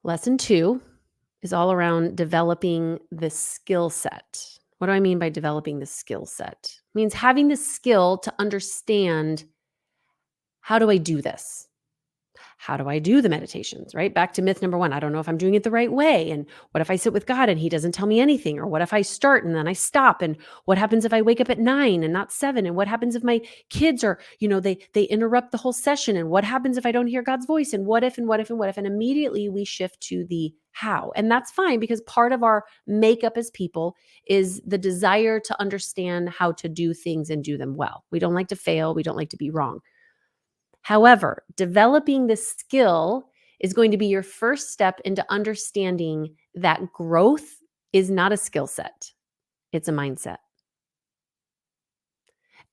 Lesson 2 is all around developing the skill set. What do I mean by developing the skill set? It means having the skill to understand, how do I do this? How do I do the meditations, right? Back to myth number 1. I don't know if I'm doing it the right way. And what if I sit with God and he doesn't tell me anything? Or what if I start and then I stop? And what happens if I wake up at 9 and not 7? And what happens if my kids are, they interrupt the whole session? And what happens if I don't hear God's voice? And what if, and what if, and what if? And immediately we shift to the how. And that's fine, because part of our makeup as people is the desire to understand how to do things and do them well. We don't like to fail. We don't like to be wrong. However, developing this skill is going to be your first step into understanding that growth is not a skill set, it's a mindset.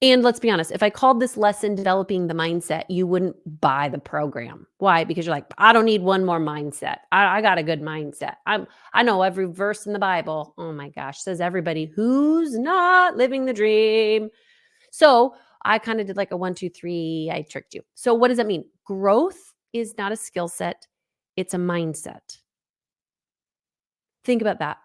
And let's be honest, if I called this lesson developing the mindset, you wouldn't buy the program. Why? Because you're like, I don't need one more mindset. I got a good mindset. I know every verse in the Bible. Oh my gosh, says everybody who's not living the dream. So I kind of did like a 1, 2, 3. I tricked you. So what does that mean? Growth is not a skill set, it's a mindset. Think about that.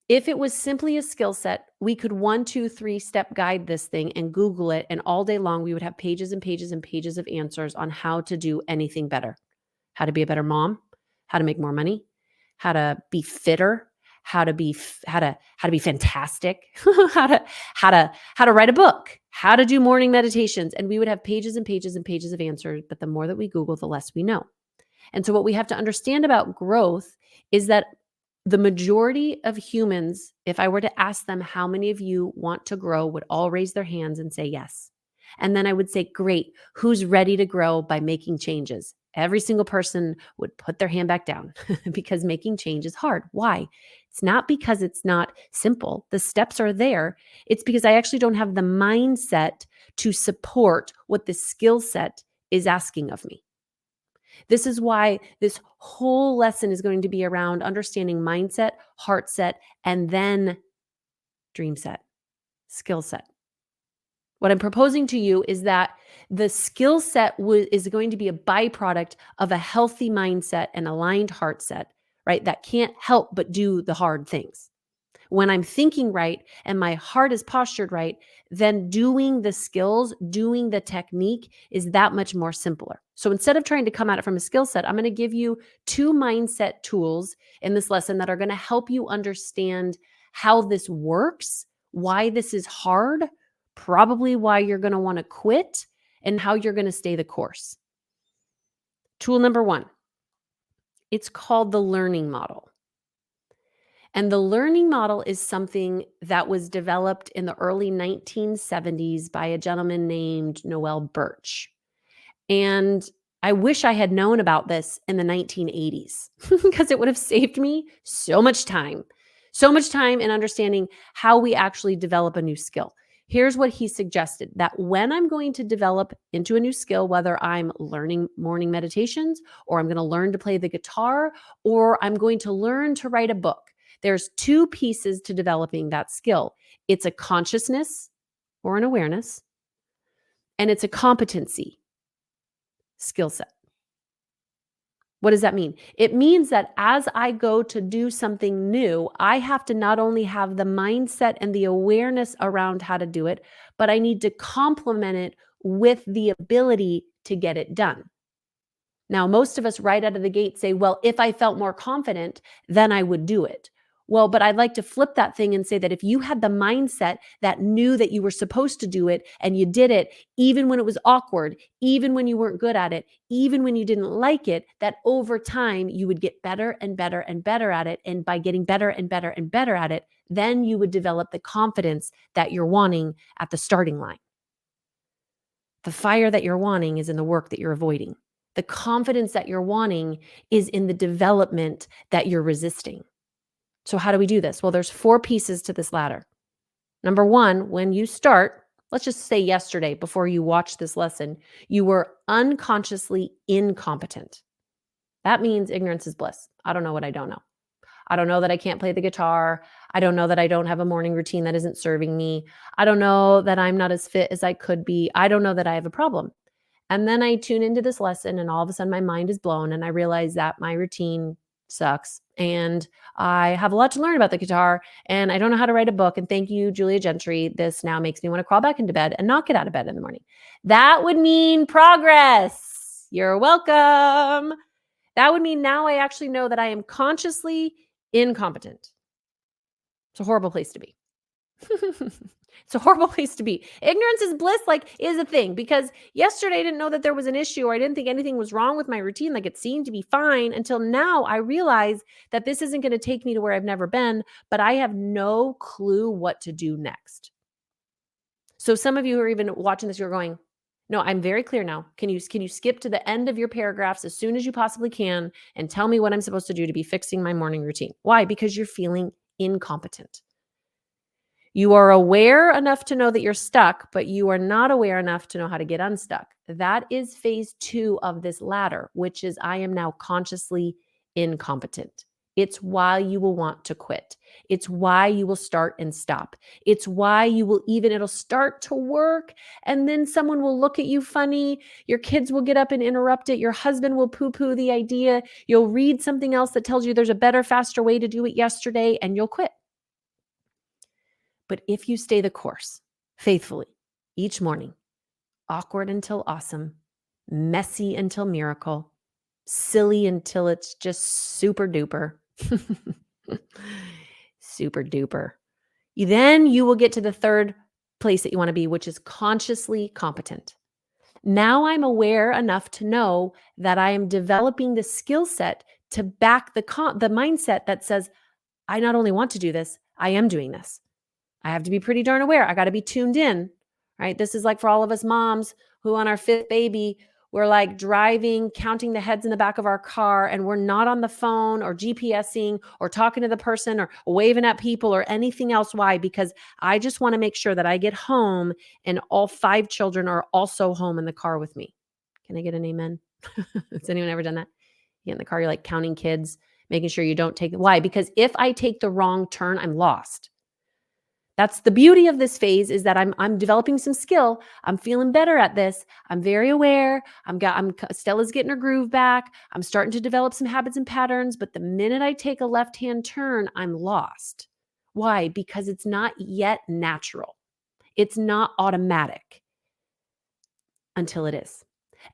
If it was simply a skill set, we could 1, 2, 3 step guide this thing and Google it. And all day long, we would have pages and pages and pages of answers on how to do anything better. How to be a better mom, how to make more money, how to be fitter, how to be fantastic, how to write a book, how to do morning meditations. And we would have pages and pages and pages of answers. But the more that we Google, the less we know. And so what we have to understand about growth is that the majority of humans, if I were to ask them how many of you want to grow, would all raise their hands and say yes. And then I would say, great, who's ready to grow by making changes? Every single person would put their hand back down because making change is hard. Why? It's not because it's not simple. The steps are there. It's because I actually don't have the mindset to support what the skill set is asking of me. This is why this whole lesson is going to be around understanding mindset, heart set, and then dream set, skill set. What I'm proposing to you is that the skill set is going to be a byproduct of a healthy mindset and aligned heart set, right? That can't help but do the hard things. When I'm thinking right and my heart is postured right, then doing the skills, doing the technique is that much more simpler. So instead of trying to come at it from a skill set, I'm going to give you 2 mindset tools in this lesson that are going to help you understand how this works, why this is hard, probably why you're going to want to quit, and how you're going to stay the course. Tool number 1, it's called the learning model. And the learning model is something that was developed in the early 1970s by a gentleman named Noel Birch. And I wish I had known about this in the 1980s because it would have saved me so much time in understanding how we actually develop a new skill. Here's what he suggested: that when I'm going to develop into a new skill, whether I'm learning morning meditations, or I'm going to learn to play the guitar, or I'm going to learn to write a book, there's 2 pieces to developing that skill. It's a consciousness or an awareness, and it's a competency skill set. What does that mean? It means that as I go to do something new, I have to not only have the mindset and the awareness around how to do it, but I need to complement it with the ability to get it done. Now, most of us right out of the gate say, well, if I felt more confident, then I would do it. Well, but I'd like to flip that thing and say that if you had the mindset that knew that you were supposed to do it and you did it, even when it was awkward, even when you weren't good at it, even when you didn't like it, that over time you would get better and better and better at it. And by getting better and better and better at it, then you would develop the confidence that you're wanting at the starting line. The fire that you're wanting is in the work that you're avoiding. The confidence that you're wanting is in the development that you're resisting. So how do we do this? Well, there's 4 pieces to this ladder. Number 1, when you start, let's just say yesterday, before you watched this lesson, you were unconsciously incompetent. That means ignorance is bliss. I don't know what I don't know. I don't know that I can't play the guitar. I don't know that I don't have a morning routine that isn't serving me. I don't know that I'm not as fit as I could be. I don't know that I have a problem. And then I tune into this lesson and all of a sudden my mind is blown and I realize that my routine sucks. And I have a lot to learn about the guitar and I don't know how to write a book. And thank you, Julia Gentry. This now makes me want to crawl back into bed and not get out of bed in the morning. That would mean progress. You're welcome. That would mean now I actually know that I am consciously incompetent. It's a horrible place to be. It's a horrible place to be. Ignorance is bliss, is a thing, because yesterday I didn't know that there was an issue, or I didn't think anything was wrong with my routine. It seemed to be fine until now I realize that this isn't going to take me to where I've never been, but I have no clue what to do next. So some of you who are even watching this, you're going, no, I'm very clear now. Can you skip to the end of your paragraphs as soon as you possibly can and tell me what I'm supposed to do to be fixing my morning routine? Why? Because you're feeling incompetent. You are aware enough to know that you're stuck, but you are not aware enough to know how to get unstuck. That is phase 2 of this ladder, which is I am now consciously incompetent. It's why you will want to quit. It's why you will start and stop. It's why you will it'll start to work and then someone will look at you funny. Your kids will get up and interrupt it. Your husband will poo-poo the idea. You'll read something else that tells you there's a better, faster way to do it yesterday and you'll quit. But if you stay the course faithfully each morning, awkward until awesome, messy until miracle, silly until it's just super duper, super duper, then you will get to the third place that you want to be, which is consciously competent. Now I'm aware enough to know that I am developing the skill set to back the mindset that says, I not only want to do this, I am doing this. I have to be pretty darn aware. I got to be tuned in, right? This is like for all of us moms who on our 5th baby, we're driving, counting the heads in the back of our car, and we're not on the phone or GPSing or talking to the person or waving at people or anything else. Why? Because I just want to make sure that I get home and all 5 children are also home in the car with me. Can I get an amen? Has anyone ever done that? You get in the car, you're counting kids, making sure you don't take. Why? Because if I take the wrong turn, I'm lost. That's the beauty of this phase, is that I'm developing some skill. I'm feeling better at this. I'm very aware. Stella's getting her groove back. I'm starting to develop some habits and patterns. But the minute I take a left-hand turn, I'm lost. Why? Because it's not yet natural. It's not automatic until it is.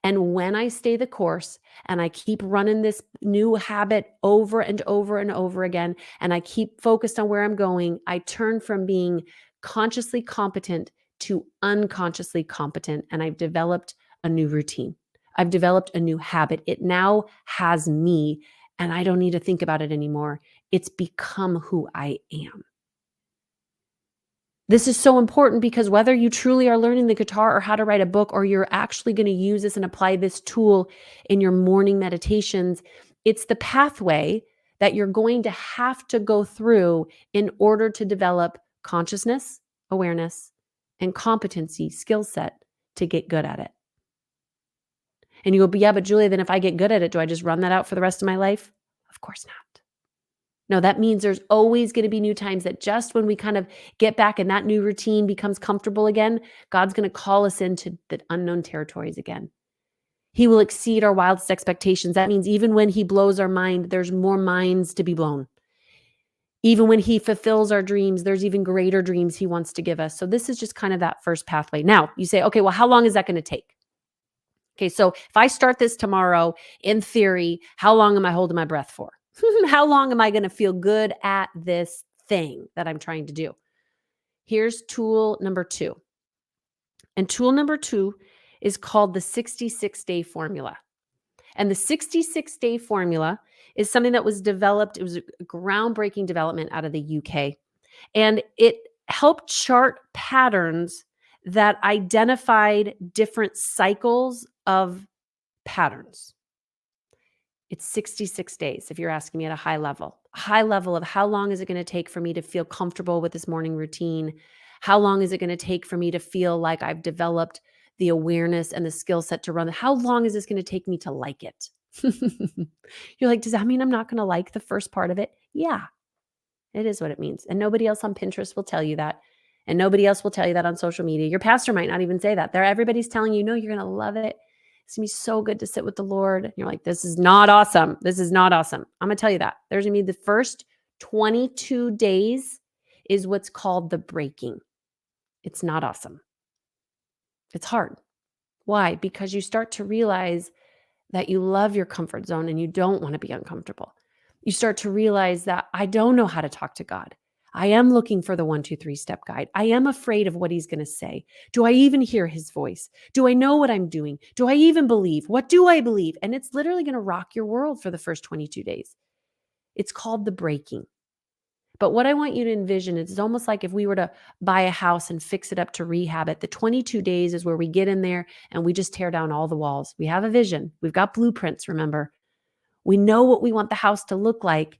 And when I stay the course and I keep running this new habit over and over and over again, and I keep focused on where I'm going, I turn from being consciously competent to unconsciously competent. And I've developed a new routine. I've developed a new habit. It now has me, and I don't need to think about it anymore. It's become who I am. This is so important because whether you truly are learning the guitar or how to write a book, or you're actually going to use this and apply this tool in your morning meditations, it's the pathway that you're going to have to go through in order to develop consciousness, awareness, and competency, skill set to get good at it. And you go, yeah, but Julia, then if I get good at it, do I just run that out for the rest of my life? Of course not. No, that means there's always going to be new times that just when we kind of get back and that new routine becomes comfortable again, God's going to call us into the unknown territories again. He will exceed our wildest expectations. That means even when he blows our mind, there's more minds to be blown. Even when he fulfills our dreams, there's even greater dreams he wants to give us. So this is just kind of that first pathway. Now you say, okay, well, how long is that going to take? Okay, so if I start this tomorrow, in theory, how long am I holding my breath for? How long am I going to feel good at this thing that I'm trying to do? Here's tool number 2. And tool number 2 is called the 66-day formula. And the 66-day formula is something that was developed. It was a groundbreaking development out of the UK. And it helped chart patterns that identified different cycles of patterns. It's 66 days, if you're asking me at a high level of how long is it going to take for me to feel comfortable with this morning routine? How long is it going to take for me to feel like I've developed the awareness and the skill set to run? How long is this going to take me to like it? You're like, does that mean I'm not going to like the first part of it? Yeah, it is what it means. And nobody else on Pinterest will tell you that. And nobody else will tell you that on social media. Your pastor might not even say that. Everybody's telling you, no, you're going to love it. It's gonna be so good to sit with the Lord. And you're like, this is not awesome. This is not awesome. I'm gonna tell you that. There's gonna be the first 22 days is what's called the breaking. It's not awesome. It's hard. Why? Because you start to realize that you love your comfort zone and you don't want to be uncomfortable. You start to realize that I don't know how to talk to God. I am looking for the 1, 2, 3 step guide. I am afraid of what he's going to say. Do I even hear his voice? Do I know what I'm doing? Do I even believe? What do I believe? And it's literally going to rock your world for the first 22 days. It's called the breaking. But what I want you to envision is it's almost like if we were to buy a house and fix it up to rehab it, the 22 days is where we get in there and we just tear down all the walls. We have a vision. We've got blueprints, remember. We know what we want the house to look like.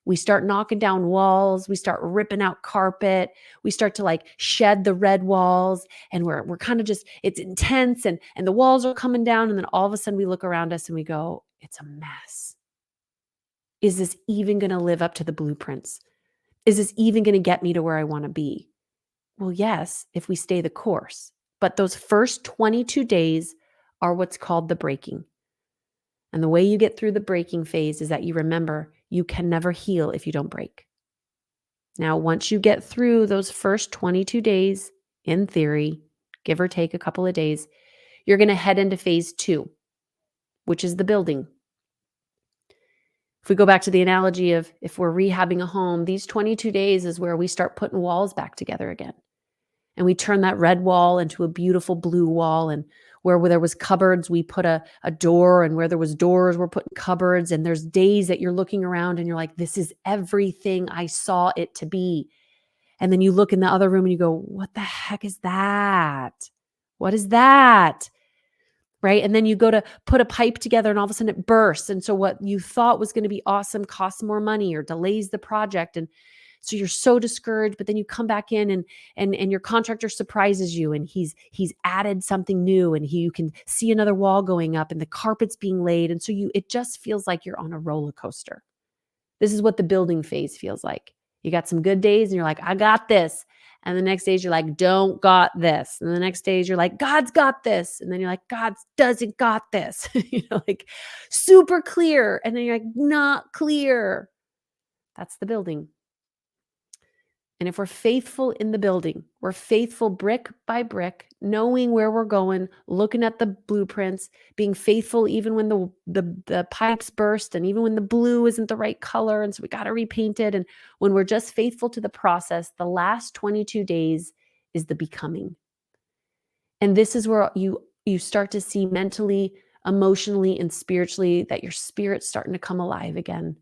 We start knocking down walls. We start ripping out carpet. We start to like shed the red walls and we're kind of just, it's intense and the walls are coming down. And then all of a sudden we look around us and we go, it's a mess. Is this even going to live up to the blueprints? Is this even going to get me to where I want to be? Well, yes, if we stay the course. But those first 22 days are what's called the breaking. And the way you get through the breaking phase is that you remember you can never heal if you don't break. Now, once you get through those first 22 days, in theory, give or take a couple of days, you're going to head into phase 2, which is the building. If we go back to the analogy of if we're rehabbing a home, these 22 days is where we start putting walls back together again. And we turn that red wall into a beautiful blue wall. And where there was cupboards, we put a door. And where there was doors, we're putting cupboards. And there's days that you're looking around and you're like, this is everything I saw it to be. And then you look in the other room and you go, what the heck is that? What is that? Right? And then you go to put a pipe together and all of a sudden it bursts. And so what you thought was going to be awesome costs more money or delays the project. And so you're so discouraged, but then you come back in and your contractor surprises you and he's added something new and you can see another wall going up and the carpet's being laid. And so it just feels like you're on a roller coaster. This is what the building phase feels like. You got some good days and you're like, I got this. And the next days you're like, don't got this. And the next days you're like, God's got this. And then you're like, God doesn't got this. Like super clear. And then you're like, not clear. That's the building. And if we're faithful in the building, we're faithful brick by brick, knowing where we're going, looking at the blueprints, being faithful even when the pipes burst and even when the blue isn't the right color. And so we got to repaint it. And when we're just faithful to the process, the last 22 days is the becoming. And this is where you start to see mentally, emotionally, and spiritually that your spirit's starting to come alive again.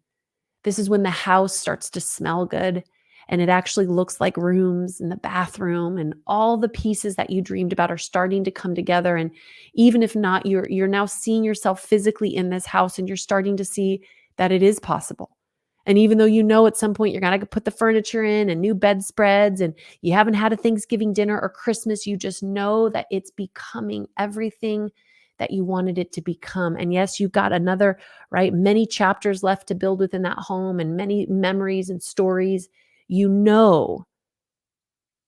This is when the house starts to smell good. And it actually looks like rooms in the bathroom and all the pieces that you dreamed about are starting to come together. And even if not, you're now seeing yourself physically in this house and you're starting to see that it is possible. And even though you know at some point you're going to put the furniture in and new bedspreads and you haven't had a Thanksgiving dinner or Christmas, you just know that it's becoming everything that you wanted it to become. And yes, you've got another, right, many chapters left to build within that home and many memories and stories. You know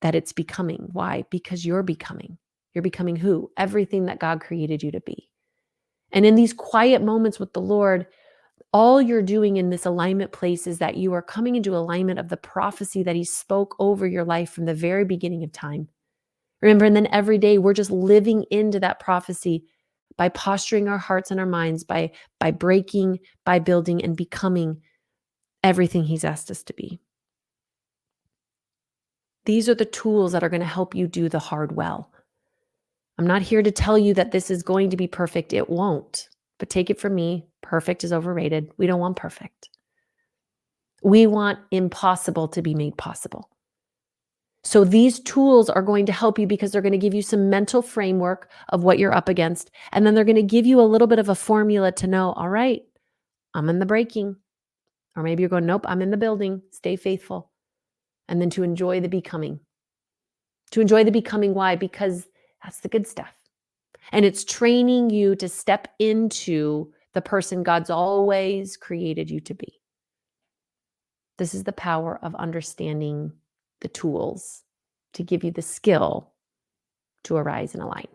that it's becoming. Why? Because you're becoming. You're becoming who? Everything that God created you to be. And in these quiet moments with the Lord, all you're doing in this alignment place is that you are coming into alignment of the prophecy that he spoke over your life from the very beginning of time. Remember, and then every day we're just living into that prophecy by posturing our hearts and our minds, by breaking, by building, and becoming everything he's asked us to be. These are the tools that are going to help you do the hard well. I'm not here to tell you that this is going to be perfect. It won't. But take it from me, perfect is overrated. We don't want perfect. We want impossible to be made possible. So these tools are going to help you because they're going to give you some mental framework of what you're up against. And then they're going to give you a little bit of a formula to know, all right, I'm in the breaking. Or maybe you're going, nope, I'm in the building. Stay faithful. And then to enjoy the becoming. To enjoy the becoming, why? Because that's the good stuff. And it's training you to step into the person God's always created you to be. This is the power of understanding the tools to give you the skill to arise and align.